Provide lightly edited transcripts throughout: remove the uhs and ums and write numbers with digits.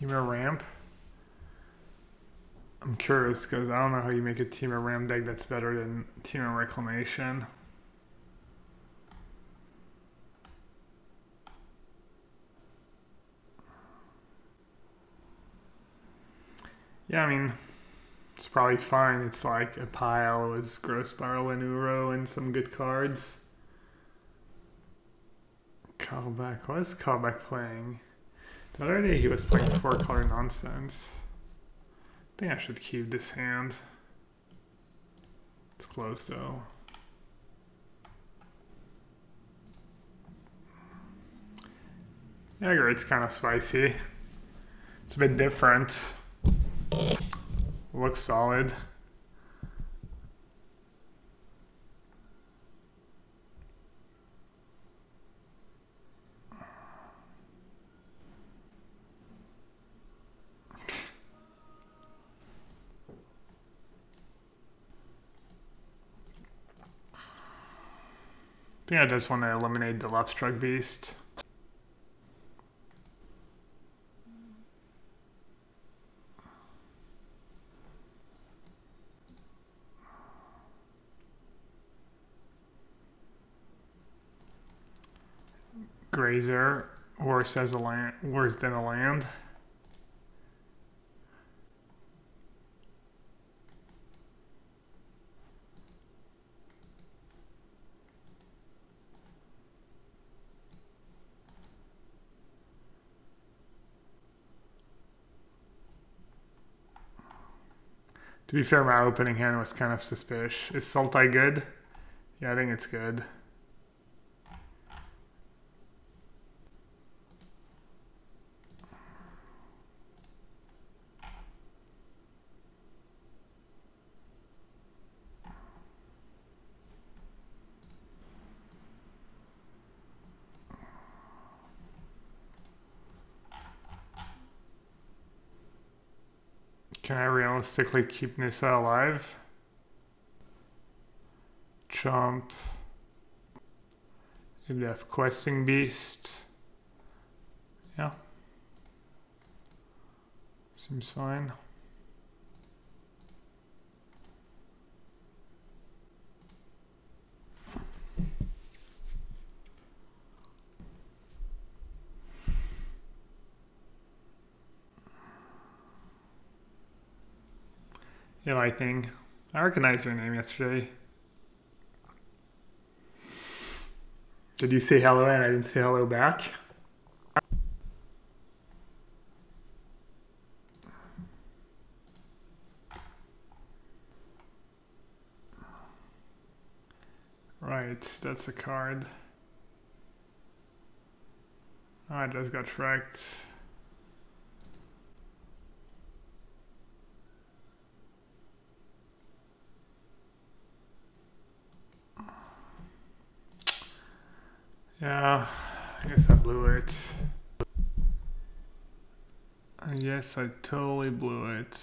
Teamer ramp. I'm curious because I don't know how you make a Teamer ramp deck that's better than Teamer reclamation. Yeah, I mean, it's probably fine. It's like a pile with Gross Spiral and Uro and some good cards. Callback. What is Callback playing? The other day he was playing 4-color nonsense. I think I should keep this hand. It's close though. Yeah, I agree. It's kind of spicy. It's a bit different. Looks solid. I think I just want to eliminate the left struck beast. Grazer, worse as a land, worse than a land. To be fair, my opening hand was kind of suspicious. Is Saltai good? Yeah, I think it's good. Can I realistically keep Nissa alive? Chomp. If they have questing beast. Yeah. Seems fine. Yeah, Lightning. I recognized your name yesterday. Did you say hello and I didn't say hello back? Right, that's a card. Oh, I just got wrecked. Yeah, I guess I blew it. Yes, I totally blew it.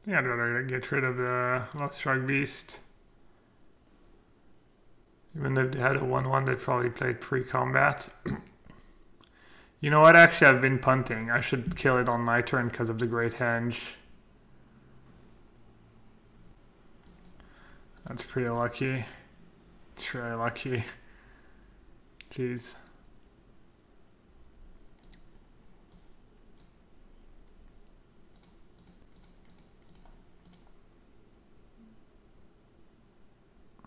Yeah, I'd rather get rid of the Love Strike Beast. Even if they had a 1-1, they probably played pre-combat. You know what, actually I've been punting. I should kill it on my turn because of the Great Henge. That's pretty lucky. It's really lucky. Jeez.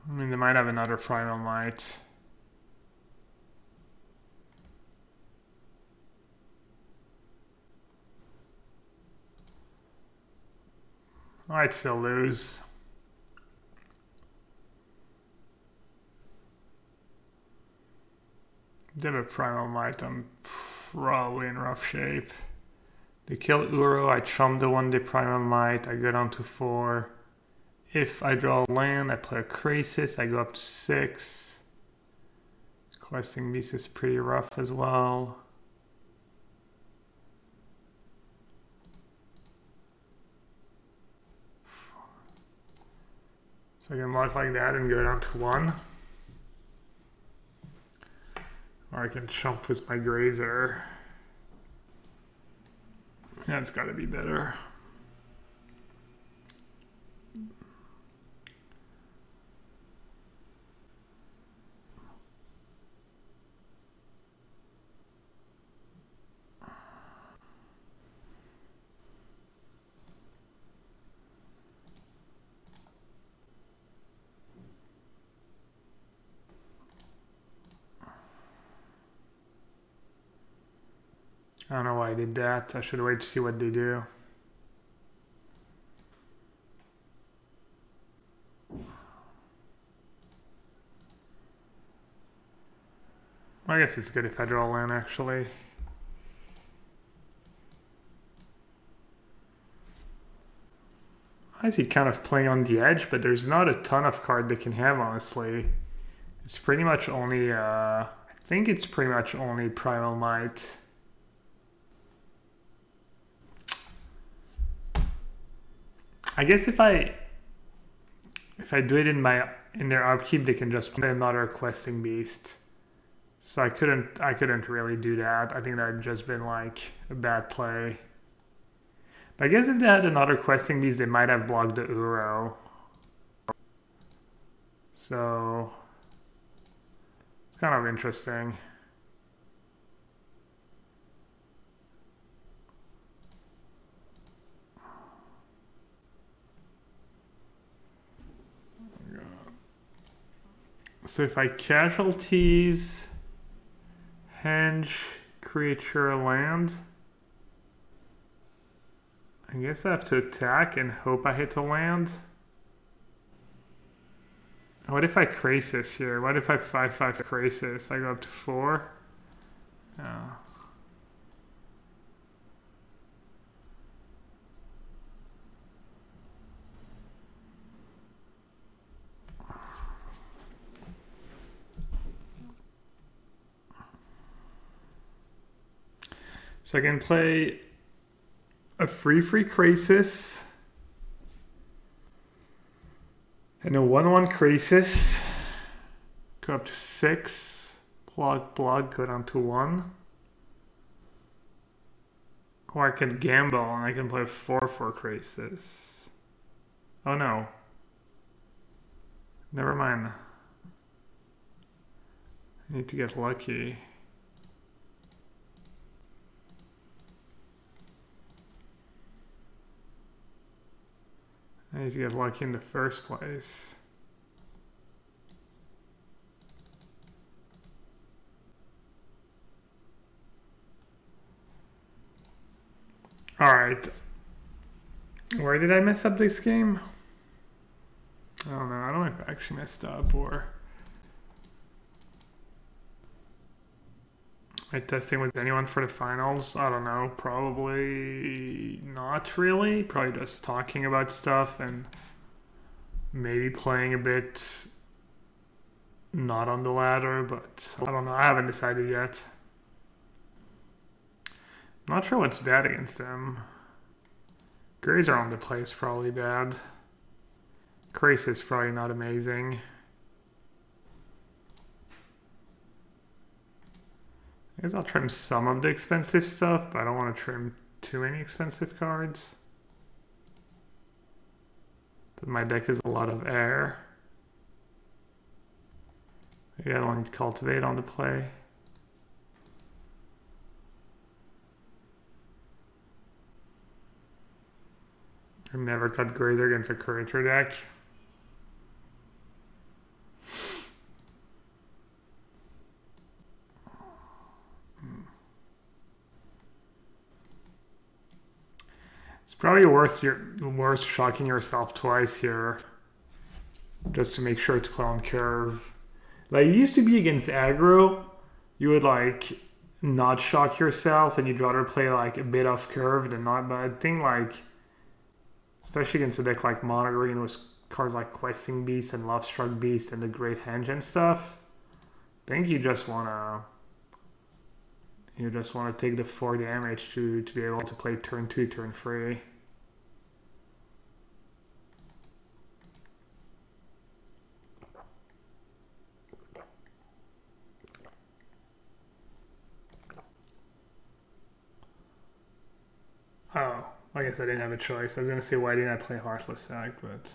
I mean, they might have another Primal Might. I'd still lose. They have a Primal Might, I'm probably in rough shape. They kill Uro, I chump the 1-day Primal Might, I go down to 4. If I draw a land, I play a Crisis, I go up to 6. Questing Beast is pretty rough as well. So I can mark like that and go down to 1. Or I can chump with my Grazer. That's got to be better. I don't know why I did that. I should wait to see what they do. I guess it's good if I draw land, actually. I see kind of playing on the edge, but there's not a ton of card they can have, honestly. It's pretty much only, I think it's pretty much only Primal Might. I guess if I do it in their upkeep, they can just play another Questing Beast. So I couldn't really do that. I think that would just been like a bad play. But I guess if they had another Questing Beast, they might have blocked the Uro. So it's kind of interesting. So if I casualties, henge, creature, land, I guess I have to attack and hope I hit a land. What if I Crisis here? What if I 5/5 Crisis? I go up to 4? Oh. So I can play a free Crisis and a 1/1 Crisis, go up to 6, plug, go down to 1. Or I can gamble and I can play a 4/4 Crisis. Oh no. Never mind. I need to get lucky. I need to get lucky in the first place. All right. Where did I mess up this game? I don't know. I don't know if I actually messed up or... Am I testing with anyone for the finals? I don't know. Probably not really. Probably just talking about stuff and maybe playing a bit not on the ladder, but I don't know. I haven't decided yet. I'm not sure what's bad against them. Grazer on the play is probably bad. Crisis is probably not amazing. I guess I'll trim some of the expensive stuff, but I don't want to trim too many expensive cards. But my deck is a lot of air. Yeah, I want to cultivate on the play. I've never cut Grazer against a creature deck. It's probably worth shocking yourself twice here, just to make sure to play on curve. Like, it used to be against aggro, you would like not shock yourself and you'd rather play like a bit off curve than not. But I think like, especially against a deck like Mono Green with cards like Questing Beast and Love Struck Beast and the Great Henge and stuff, I think you just wanna take the 4 damage to be able to play turn 2, turn 3. Oh, I guess I didn't have a choice. I was gonna say why didn't I play Heartless Act, but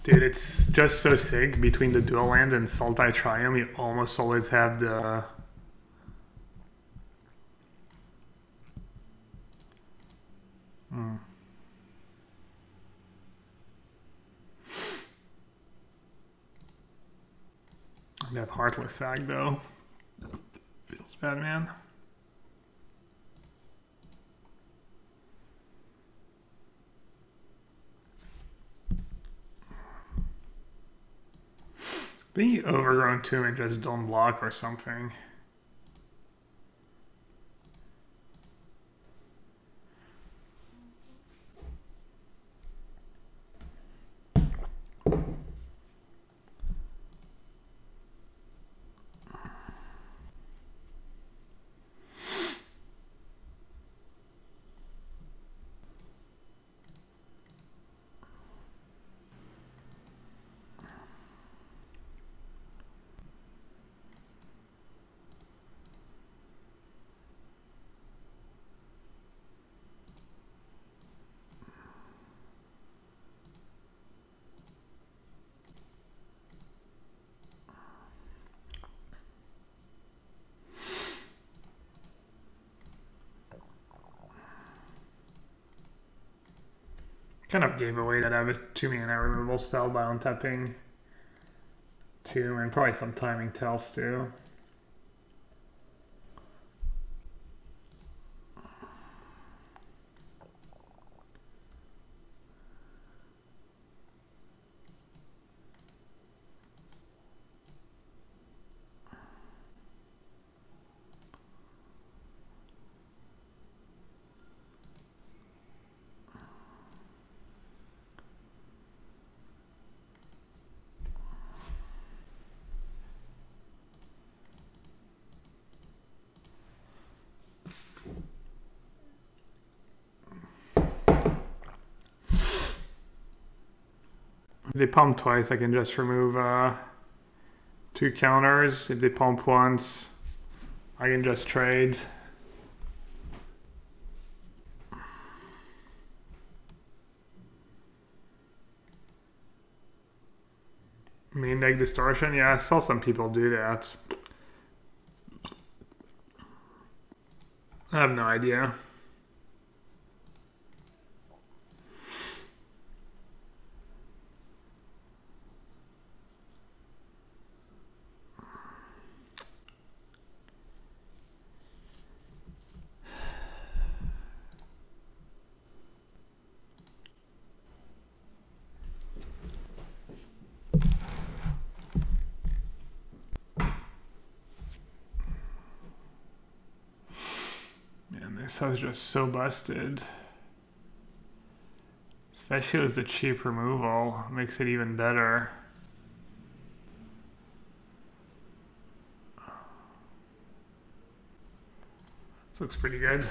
dude, it's just so sick between the dual lands and Saltai Triumph. You almost always have the I have Heartless Sag though. Feels bad, man. I think you Overgrown Tomb and just don't block or something. Kind of gave away that I have a 2-mana removal spell by untapping 2 and probably some timing tells too. If they pump twice, I can just remove 2 counters. If they pump once, I can just trade. Main deck distortion? Yeah, I saw some people do that. I have no idea. This was just so busted. Especially with the cheap removal, makes it even better. This looks pretty good.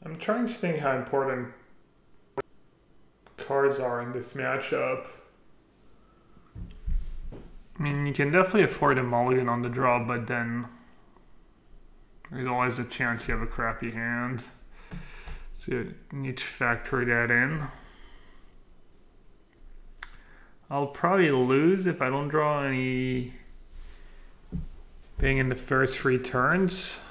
I'm trying to think how important cards are in this matchup. I mean, you can definitely afford a mulligan on the draw, but then there's always a chance you have a crappy hand. So you need to factor that in. I'll probably lose if I don't draw any Being in the first 3 turns.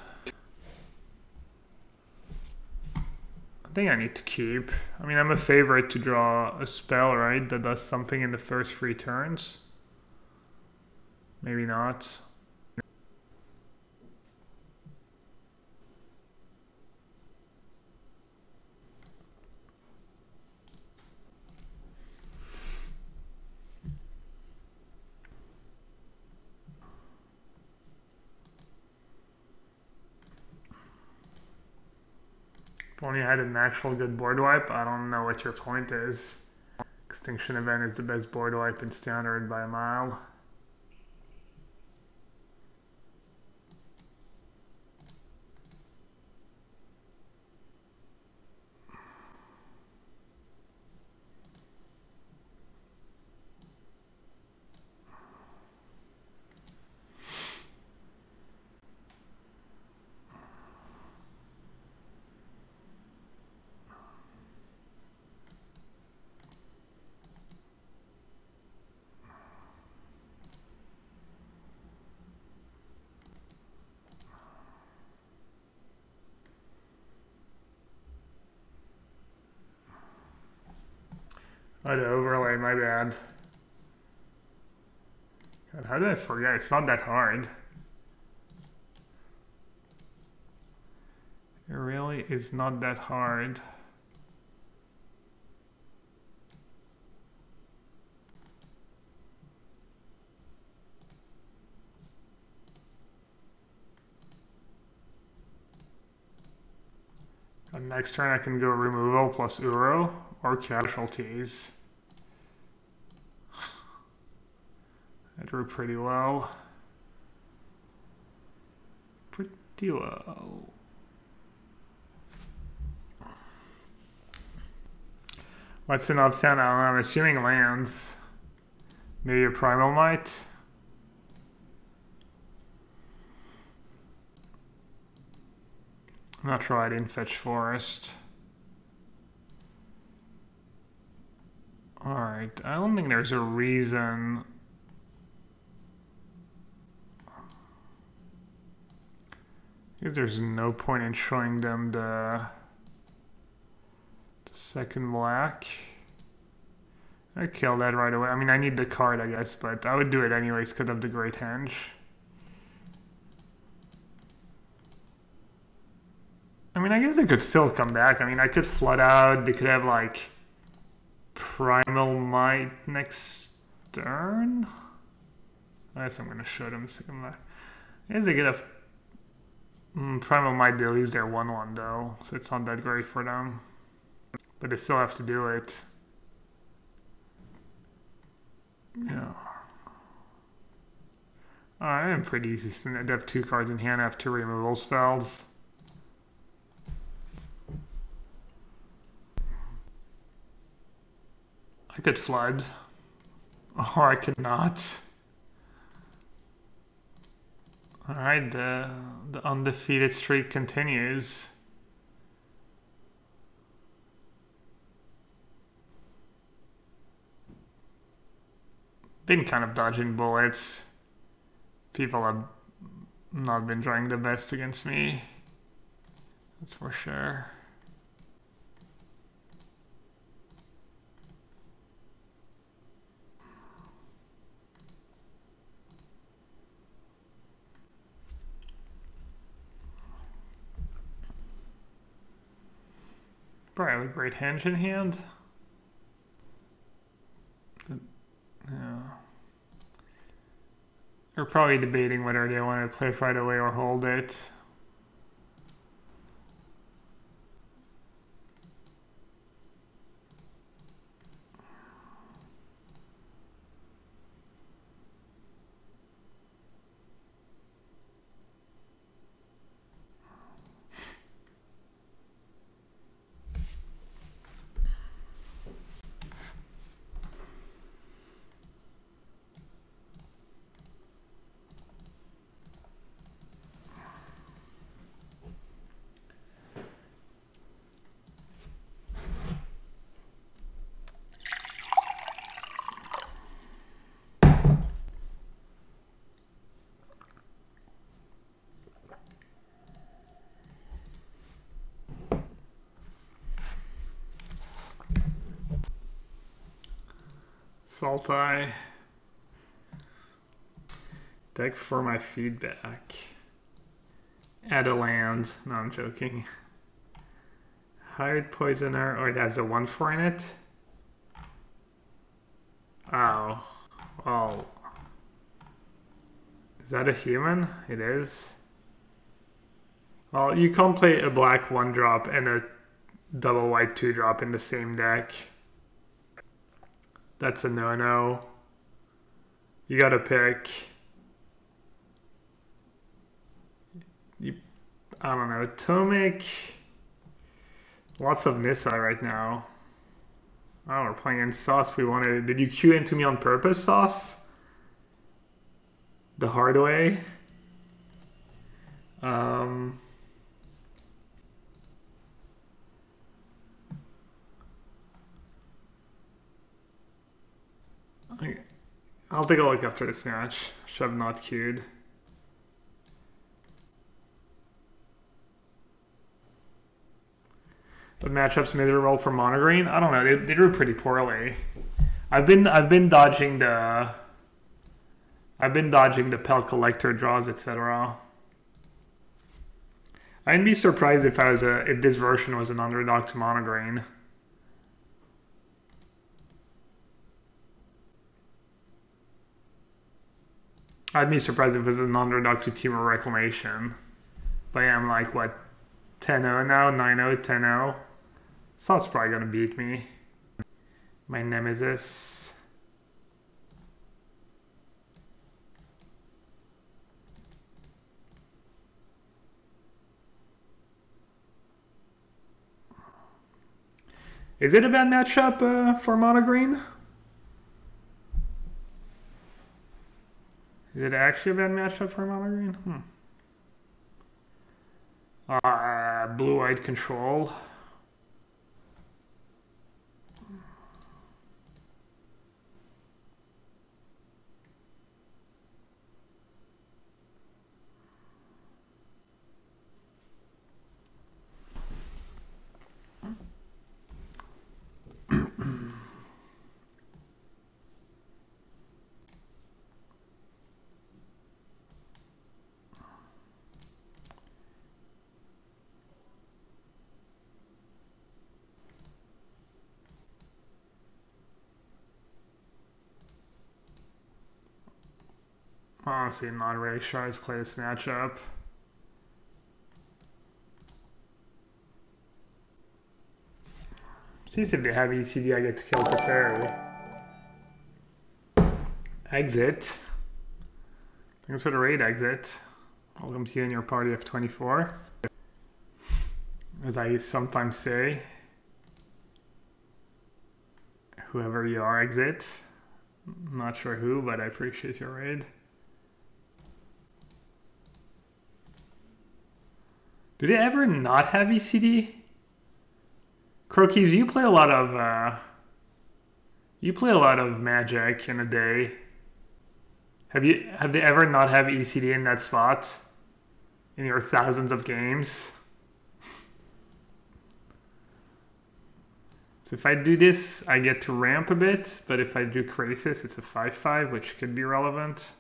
I think I need to keep. I mean, I'm a favorite to draw a spell, right? That does something in the first 3 turns. Maybe not. If only I had an actual good board wipe. I don't know what your point is. Extinction Event is the best board wipe in Standard by a mile. Oh, the overlay, my bad. God, how did I forget? It's not that hard. It really is not that hard. And next turn I can go removal plus Uro or casualties. I drew pretty well. Pretty well. What's an upstand? I don't know. I'm assuming lands. Maybe a Primal Might. I'm not sure I didn't fetch Forest. Alright, I don't think there's a reason. I guess there's no point in showing them the second black. I kill that right away. I mean, I need the card, I guess, but I would do it anyways because of the Great Henge. I mean, I guess they could still come back. I mean, I could flood out. They could have, like, Primal Might next turn. I guess I'm going to show them second black. I guess they get a... Primal Might, they lose their 1/1, though, so it's not that great for them. But they still have to do it. Yeah. Alright, I'm pretty easy. So I have 2 cards in hand. I have 2 removal spells. I could flood. Or I could not. Alright, the undefeated streak continues. Been kind of dodging bullets. People have not been trying the best against me. That's for sure. Probably have a Great Henge in hand. Yeah. They're probably debating whether they want to play it right away or hold it. Saltai. Deck for my feedback. Add a land. No, I'm joking. Hired Poisoner. Oh, it has a 1/4 in it? Oh. Well. Is that a human? It is. Well, you can't play a black 1-drop and a double white 2-drop in the same deck. That's a no-no. You gotta pick. I don't know. Tomic. Lots of Nissa right now. Oh, we're playing in Sauce. We wanted. Did you queue into me on purpose, Sauce? The hard way. I'll take a look after this match. Should have not queued. The matchup's miserable for mono green. I don't know. They drew pretty poorly. I've been dodging the Pel Collector draws, etc. I'd be surprised if if this version was an underdog to mono green. I'd be surprised if it was an underdog to Team of Reclamation. But yeah, I'm like, what, 10-0 now? 9-0, 10-0? Sauce probably gonna beat me. My nemesis. Is it a bad matchup for mono green? Is it actually a bad matchup for mono green? Blue-white control. Honestly, I'm not really sure how to play this matchup. Jeez, if they have ECD, I get to kill the fairy. Exit. Thanks for the raid, Exit. Welcome to you and your party of 24. As I sometimes say, whoever you are, Exit. I'm not sure who, but I appreciate your raid. Do they ever not have ECD? Crokies, you play a lot of Magic in a day. Have they ever not have ECD in that spot in your thousands of games? So if I do this, I get to ramp a bit, but if I do Crisis, it's a 5/5, which could be relevant.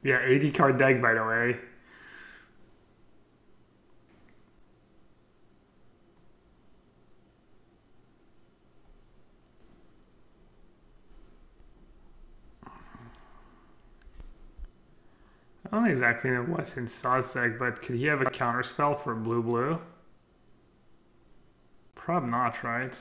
Yeah, 80 card deck, by the way. I don't exactly know what's in Saw's deck, but could he have a counterspell for blue-blue? Probably not, right?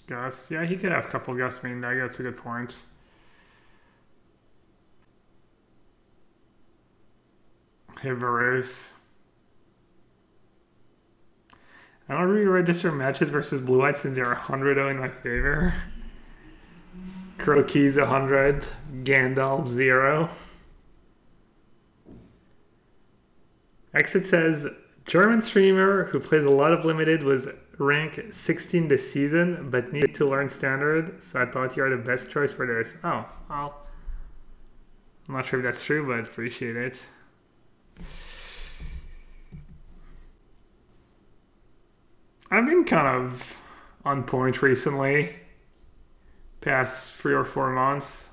Gus. Yeah, he could have a couple Gus main deck. That's a good point. Hey, Varus. I don't re-register matches versus Blue White since they're 100-0 in my favor. Croquis 100, Gandalf 0. Exit says, German streamer who plays a lot of limited was rank 16 this season, but needed to learn standard, so I thought you are the best choice for this. Oh, well, I'm not sure if that's true, but appreciate it. I've been kind of on point recently, past 3 or 4 months.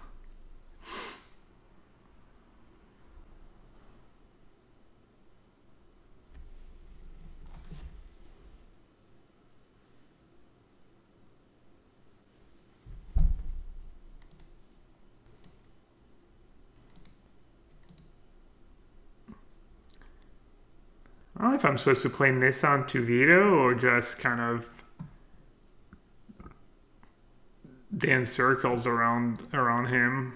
I don't know if I'm supposed to play Nissan to Vito or just kind of dance circles around him.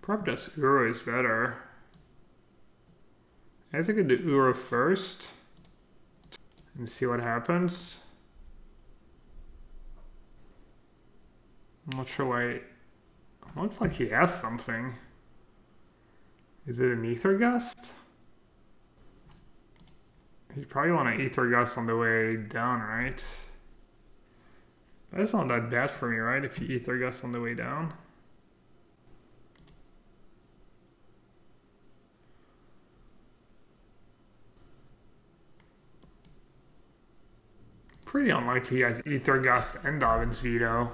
Probably just Uro is better. I guess I could do Uro first and see what happens. I'm not sure why. It looks like he has something. Is it an Ether Gust? You probably want an Ether Gust on the way down, right? That's not that bad for me, right? If you Ether Gust on the way down. Pretty unlikely he has Ether Gust and Dobbin's Veto.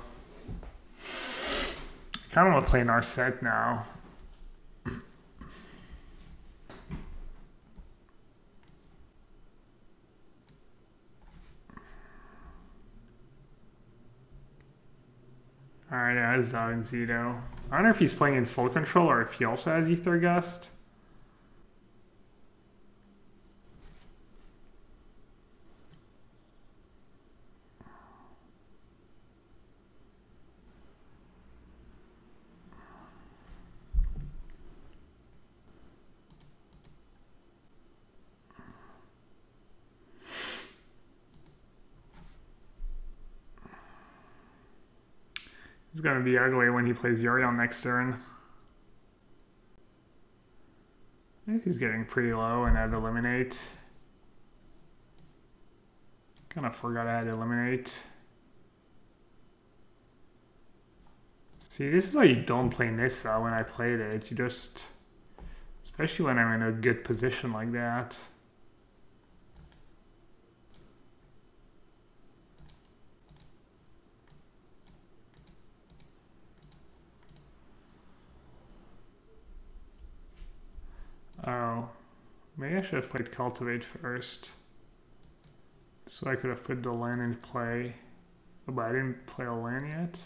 I kind of want to play Narset now. Alright, yeah, that's Dobbin's Veto. I don't know if he's playing in full control or if he also has Ether Gust. It's gonna be ugly when he plays Yorion next turn. I think he's getting pretty low and I'd eliminate. Kind of forgot I had to eliminate. See, this is why you don't play Nissa when I played it. You just, especially when I'm in a good position like that. Oh, maybe I should have played Cultivate first. So I could have put the land in play. Oh, but I didn't play a land yet.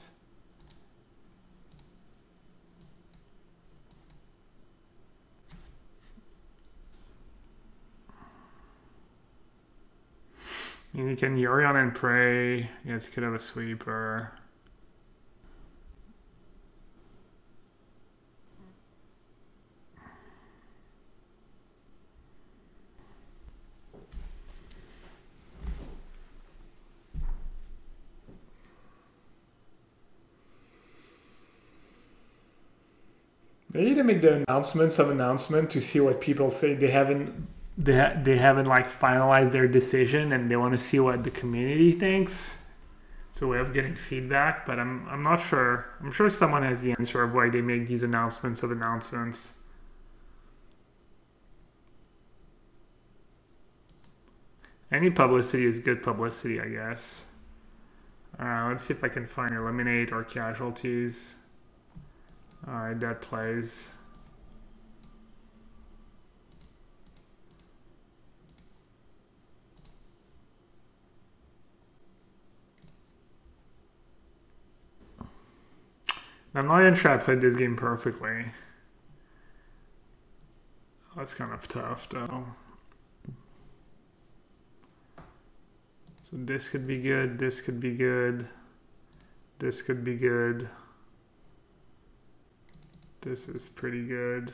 And you can Yorion and Prey. Yes, you could have a sweeper. They need to make the announcement to see what people say. They haven't like finalized their decision and they want to see what the community thinks. It's a way of getting feedback, but I'm not sure. I'm sure someone has the answer of why they make these announcements. Any publicity is good publicity, I guess. Let's see if I can find eliminate or casualties. Alright, that plays. I'm not even sure I played this game perfectly. That's kind of tough though. So this could be good, this could be good, this could be good. This is pretty good.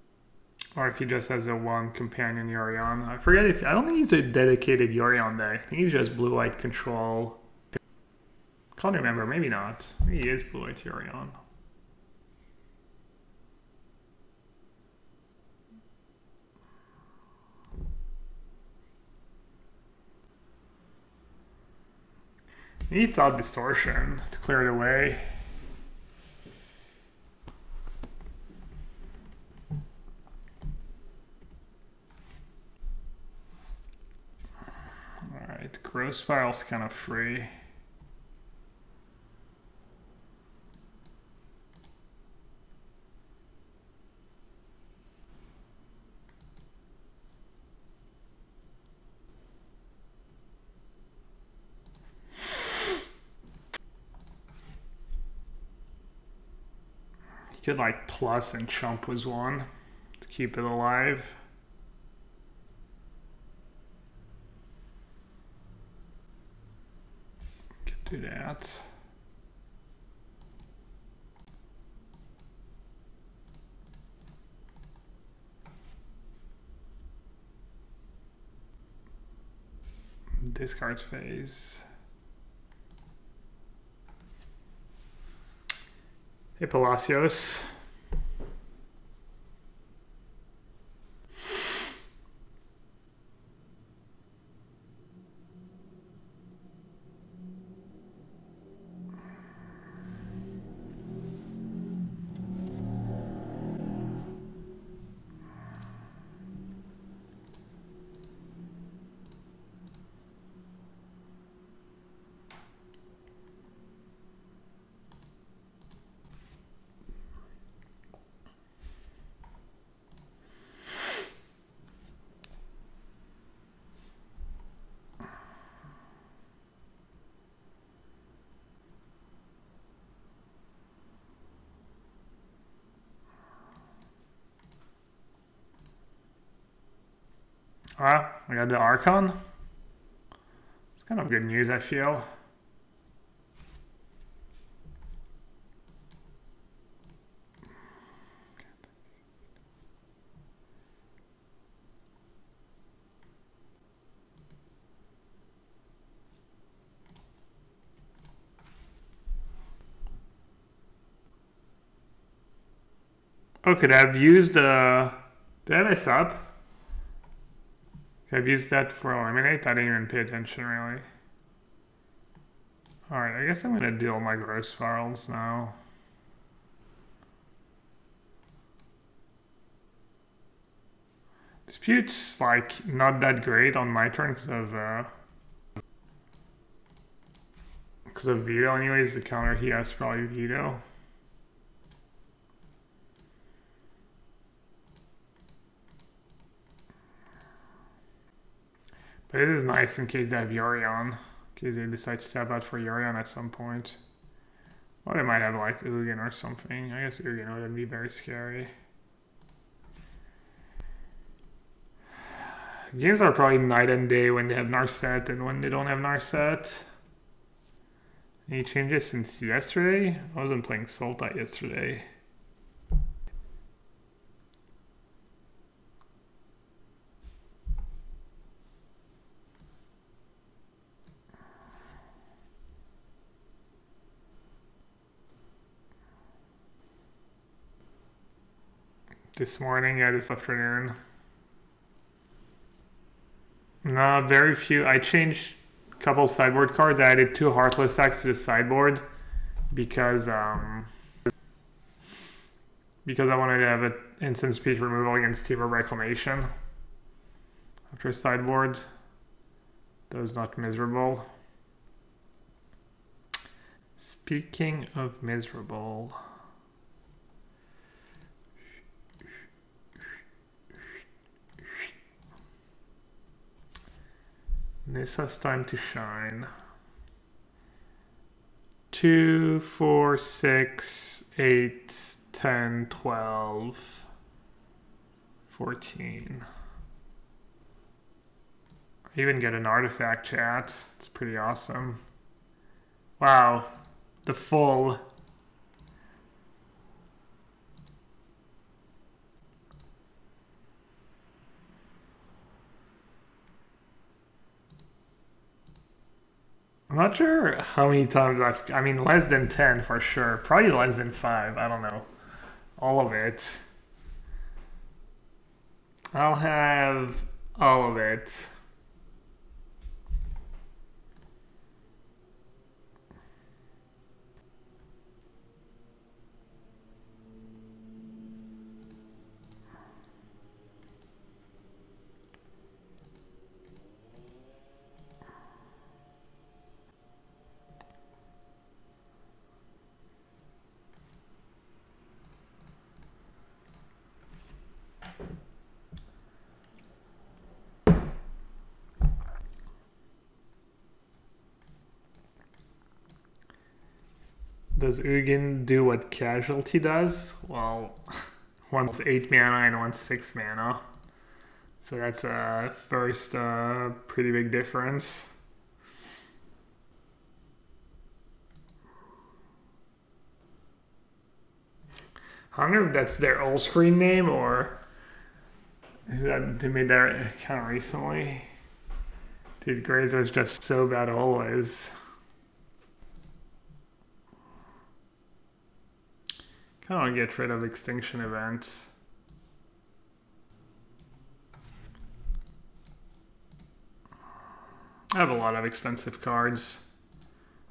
Or if he just has a one companion Yorion. I forget if, I don't think he's a dedicated Yorion deck. I think he's just blue white control. Can't remember, maybe not. Maybe he is blue white Yorion. He thought distortion to clear it away. Alright, Growth Spiral's kind of free. He could like plus and chump was one to keep it alive. Could do that. Discard phase. Hey, Palacios. Ah, I got the Archon. It's kind of good news, I feel. Oh, could I have used, did I mess up? I've used that for eliminate. I didn't even pay attention really. Alright, I guess I'm gonna deal my growth spirals now. Dispute's like not that great on my turn because of veto anyways. The counter he has probably veto. But it is nice in case they have Yorion. In case they decide to tap out for Yorion at some point. Or they might have like Ugin or something. I guess Ugin wouldn't be very scary. Games are probably night and day when they have Narset and when they don't have Narset. Any changes since yesterday? I wasn't playing Saltai yesterday. This morning, yeah, this afternoon. No, very few. I changed a couple sideboard cards. I added 2 Heartless Axe to the sideboard because I wanted to have an instant speed removal against Team of Reclamation after sideboard. That was not miserable. Speaking of miserable. This has time to shine. 2, 4, 6, 8, 10, 12, 14. I even get an artifact chat. It's pretty awesome. Wow. The full. I'm not sure how many times I mean, less than 10 for sure. Probably less than 5. I don't know. All of it. I'll have all of it. Does Ugin do what Casualty does? Well, one's 8 mana and one's 6 mana. So that's a first pretty big difference. I wonder if that's their old screen name or is that they made that account recently. Dude, Grazer is just so bad always. I don't get rid of Extinction Event. I have a lot of expensive cards.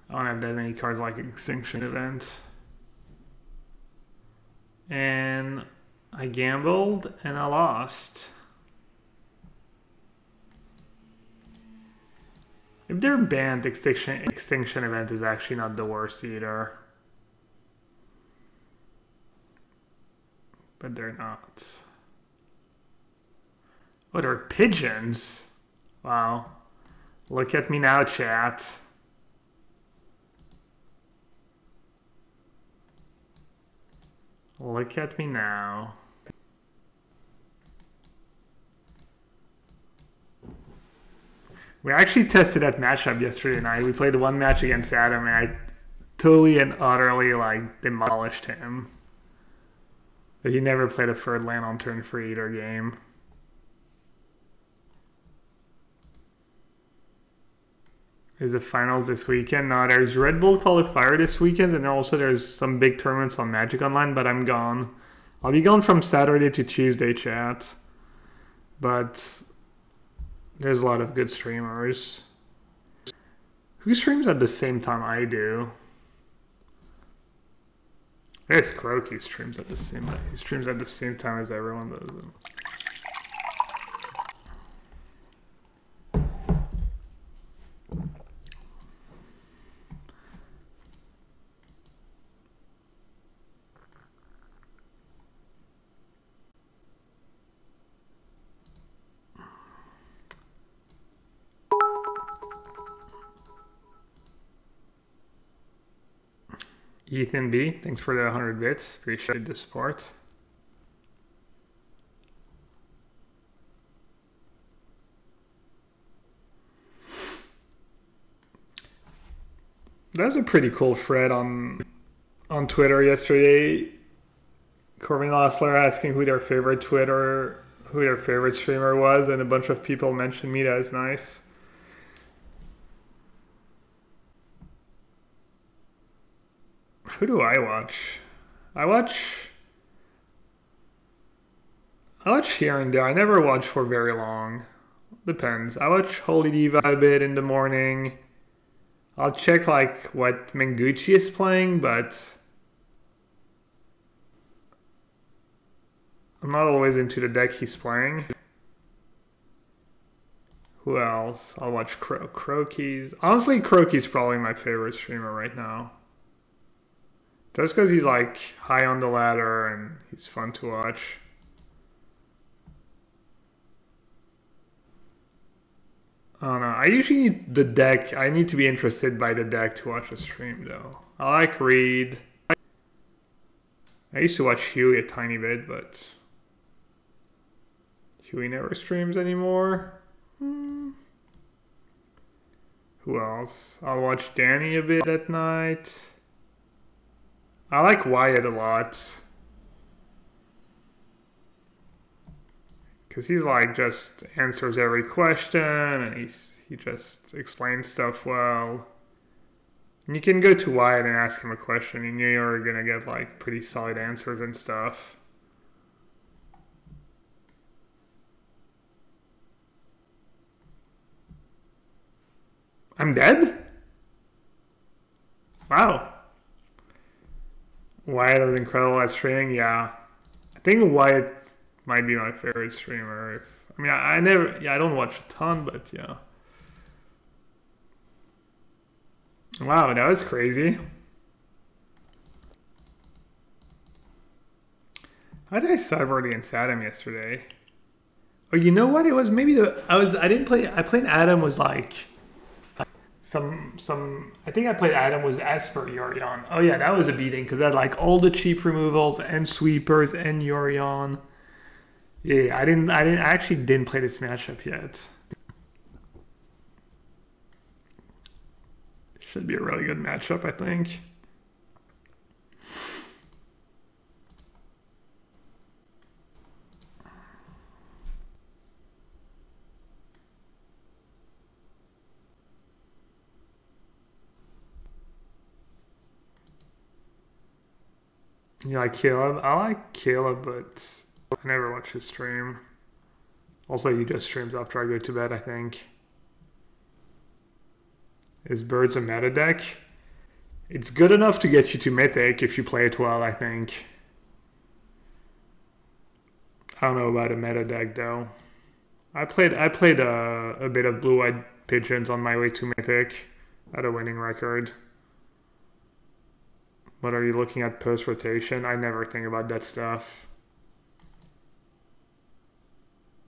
I don't have that many cards like Extinction Event. And I gambled and I lost. If they're banned, Extinction Event is actually not the worst either. But they're not. Oh, they're pigeons. Wow. Look at me now, chat. Look at me now. We actually tested that matchup yesterday night. We played one match against Adam and I totally and utterly like demolished him. But he never played a third land on turn 3 either game. Is the finals this weekend? No, there's Red Bull qualifier this weekend, and also there's some big tournaments on Magic Online, but I'm gone. I'll be gone from Saturday to Tuesday, chat. But there's a lot of good streamers. Who streams at the same time I do? I guess Croaky streams at the same time. He streams at the same time as everyone does. Ethan B, thanks for the 100 bits. Appreciate the support. That was a pretty cool thread on Twitter yesterday. Corbin Lossler asking who their favorite streamer was, and a bunch of people mentioned me. That was nice. Who do I watch? I watch here and there. I never watch for very long. Depends. I watch Holy Diva a bit in the morning. I'll check like what Mengucci is playing, but I'm not always into the deck he's playing. Who else? I'll watch Croaky's. Honestly, Croaky's probably my favorite streamer right now. Just because he's like high on the ladder and he's fun to watch. I don't know. I usually need the deck. I need to be interested by the deck to watch a stream though. I like Reed. I used to watch Huey a tiny bit, but Huey never streams anymore. Who else? I'll watch Danny a bit at night. I like Wyatt a lot. Because he's like just answers every question and he just explains stuff well. And you can go to Wyatt and ask him a question, and you're gonna get like pretty solid answers and stuff. I'm dead? Wow. Wyatt is incredible at streaming, yeah. I think Wyatt might be my favorite streamer. I mean, I never, yeah, I don't watch a ton, but yeah. Wow, that was crazy. How did I cyber against Adam yesterday? Oh, you know what? It was maybe I played Adam was like I think I played Adam was Esper Yorion. Oh yeah, that was a beating because I had like all the cheap removals and sweepers and Yorion. Yeah, I actually didn't play this matchup yet. Should be a really good matchup, I think. You like Caleb? I like Caleb, but I never watch his stream. Also, he just streams after I go to bed, I think. Is Birds a meta deck? It's good enough to get you to Mythic if you play it well, I think. I don't know about a meta deck, though. I played a bit of Blue-Eyed Pigeons on my way to Mythic at a winning record. What are you looking at post-rotation? I never think about that stuff.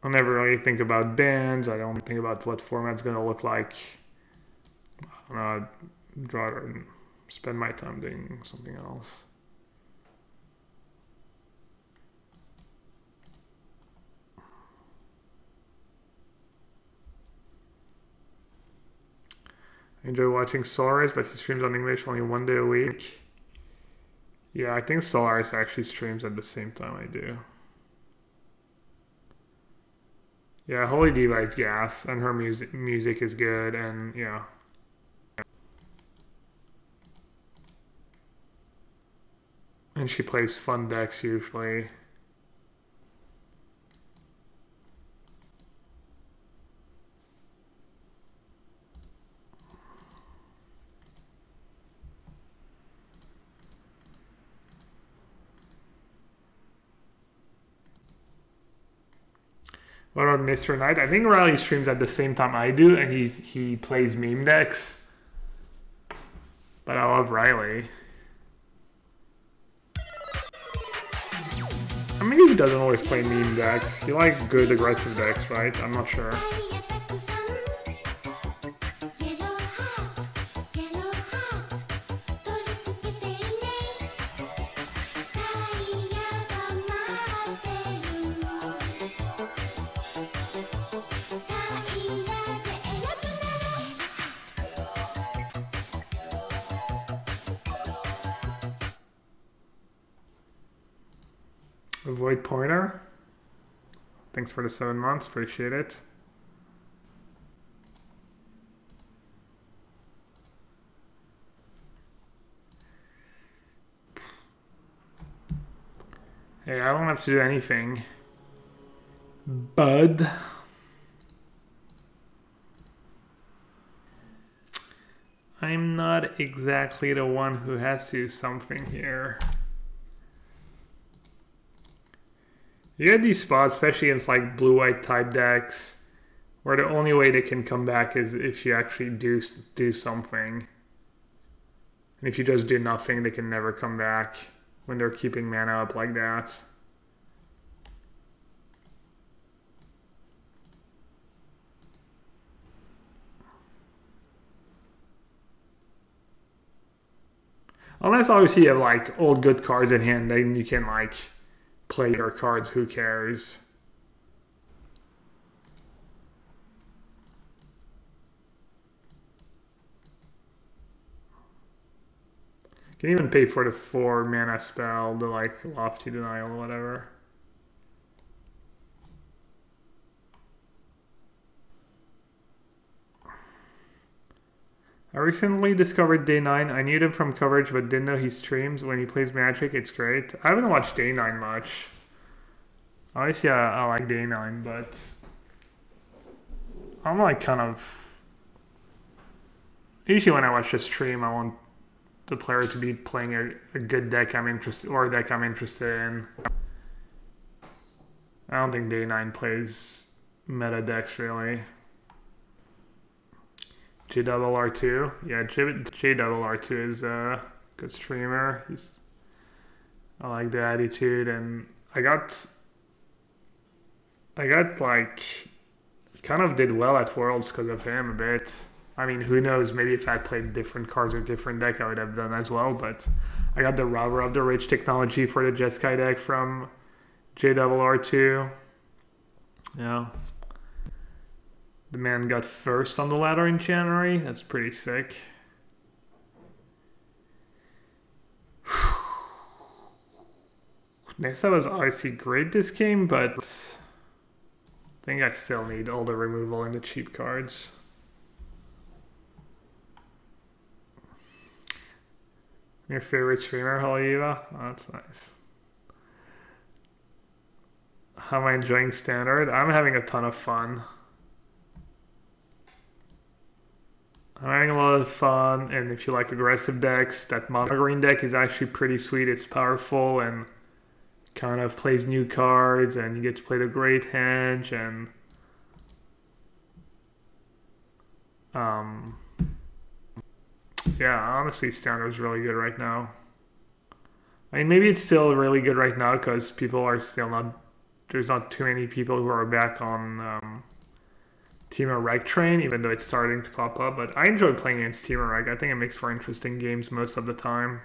I never really think about bans. I don't think about what format's going to look like. I don't know, I'd rather spend my time doing something else. I enjoy watching Solaris, but he streams on English only 1 day a week. Yeah, I think Solaris actually streams at the same time I do. Yeah, Holy Diva is gas, and her music is good, and yeah. And she plays fun decks usually. What about Mr. Knight? I think Riley streams at the same time I do, and he plays meme decks. But I love Riley. I mean, he doesn't always play meme decks. He likes good aggressive decks, right? I'm not sure. Avoid Pointer. Thanks for the 7 months. Appreciate it. Hey, I don't have to do anything. Bud. I'm not exactly the one who has to do something here. You get these spots, especially against like blue-white type decks, where the only way they can come back is if you actually do something. And if you just do nothing, they can never come back when they're keeping mana up like that. Unless obviously you have like old good cards in hand, then you can like play your cards, who cares? Can even pay for the 4 mana spell, the like Lofty Denial or whatever. I recently discovered Day 9. I knew him from coverage but didn't know he streams. When he plays Magic, it's great. I haven't watched Day 9 much. Obviously, I like Day 9, but I'm like kind of... Usually when I watch a stream, I want the player to be playing a good deck I'm interested, or a deck I'm interested in. I don't think Day 9 plays meta decks really. JRR2, yeah, JRR2 is a good streamer. I like the attitude, and I got like kind of did well at Worlds because of him a bit. I mean, who knows? Maybe if I played different cards or different deck, I would have done as well. But I got the Robber of the Rich technology for the Jeskai deck from JRR2. Yeah. The man got first on the ladder in January. That's pretty sick. Nessa was obviously great this game, but I think I still need all the removal and the cheap cards. Your favorite streamer, Haliva? Oh, that's nice. How am I enjoying Standard? I'm having a ton of fun. I'm having a lot of fun, and if you like aggressive decks, that mono green deck is actually pretty sweet. It's powerful and kind of plays new cards, and you get to play the Great Henge, and yeah, honestly, Standard is really good right now. I mean, maybe it's still really good right now because people are still not... There's not too many people who are back on Team Reg train, even though it's starting to pop up. But I enjoy playing against Team Reg. I think it makes for interesting games most of the time.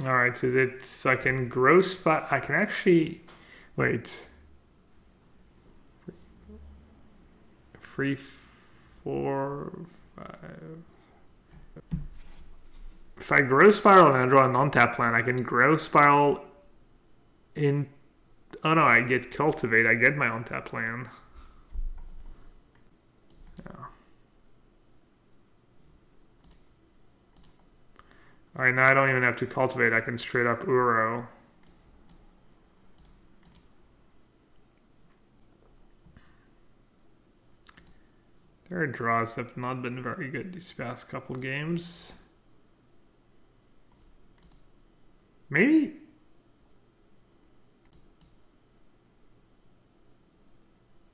Alright, so I can grow spot... I can actually... Wait. 3, 4, 5... If I grow Spiral and I draw a non-tap land, I can grow Spiral in... Oh no, I get Cultivate. I get my on-tap land. Yeah. Alright, now I don't even have to Cultivate. I can straight up Uro. Their draws have not been very good these past couple games. Maybe...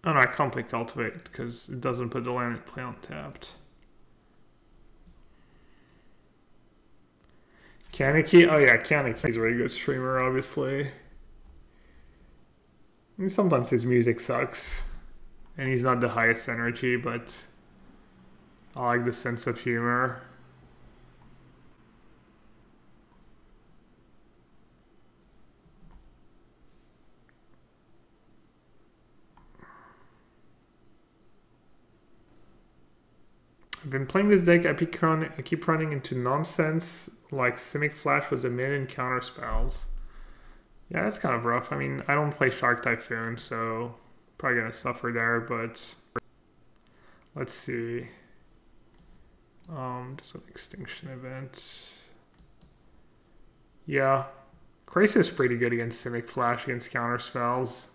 Oh no, I can't play Cultivate because it doesn't put the land in play untapped. Kaneki? Oh yeah, Kaneki's a really good streamer, obviously. I mean, sometimes his music sucks. And he's not the highest energy, but I like the sense of humor. I've been playing this deck. I keep running into nonsense like Simic Flash with a million counter spells. Yeah, that's kind of rough. I mean, I don't play Shark Typhoon, so probably gonna suffer there, but let's see. Just an extinction event. Yeah. Crisis is pretty good against Simic Flash, against counter spells.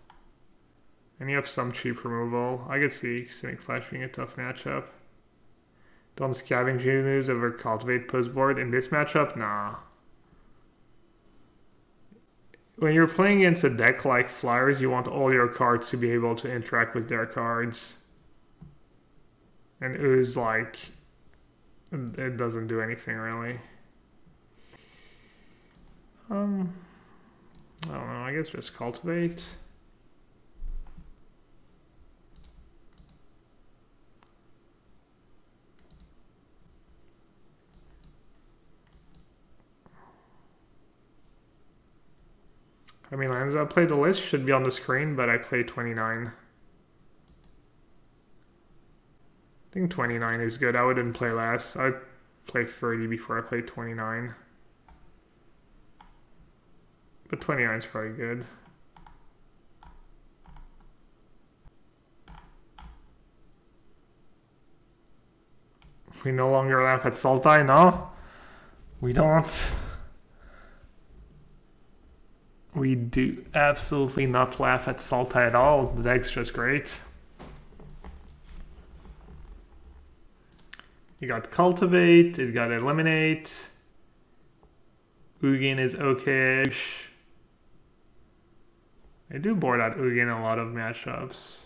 And you have some cheap removal. I could see Simic Flash being a tough matchup. Don't Scavenge moves over Cultivate post board. In this matchup, nah. When you're playing against a deck like Flyers, you want all your cards to be able to interact with their cards. And Ooze, like, it doesn't do anything really. I don't know, I guess just Cultivate. How many lands I played? The list should be on the screen, but I played 29. I think 29 is good. I wouldn't play less. I'd play 30 before I played 29. But 29 is probably good. We no longer laugh at Saltai, no? We don't. We do absolutely not laugh at Saltai at all. The deck's just great. You got Cultivate, it got Eliminate. Ugin is okay-ish. I do board out Ugin in a lot of matchups.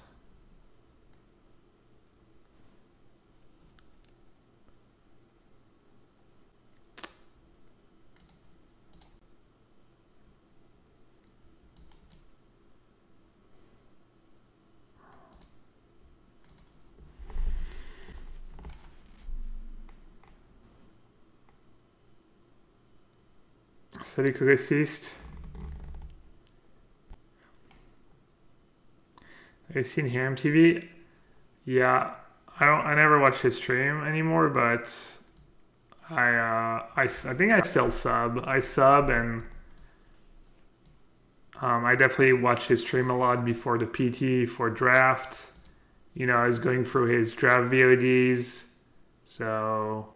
Salut Kugastist. Have you seen Ham TV? Yeah, I never watch his stream anymore, but I think I still sub. I sub and I definitely watch his stream a lot before the PT for draft. You know, I was going through his draft VODs, so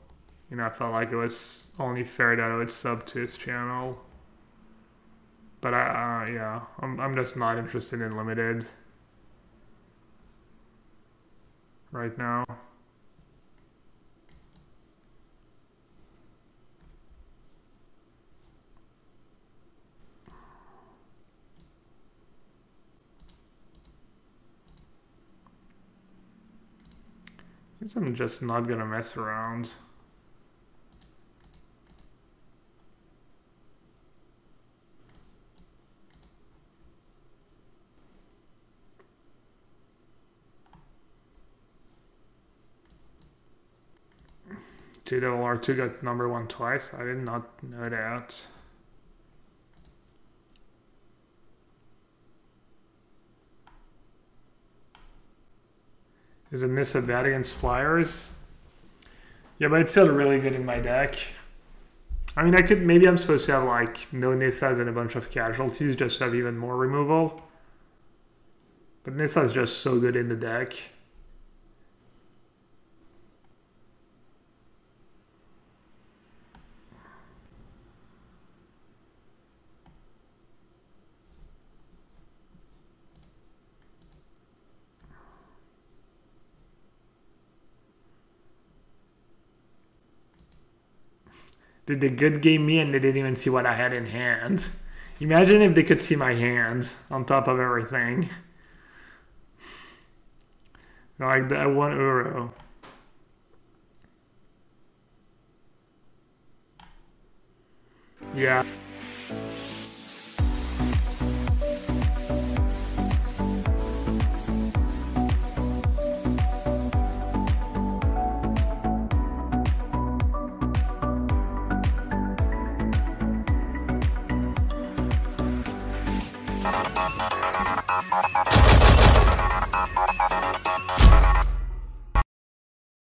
you know, I felt like it was only fair that I would sub to his channel. But yeah, I'm just not interested in limited right now. I guess I'm just not gonna mess around. JRR2 got #1 twice. I did not know that. Is it Nissa bad against Flyers? Yeah, but it's still really good in my deck. I mean, maybe I'm supposed to have like no Nissas and a bunch of casualties just to have even more removal. But Nissa's just so good in the deck. Dude, they good game me and they didn't even see what I had in hand. Imagine if they could see my hand on top of everything. Like that €1. Yeah.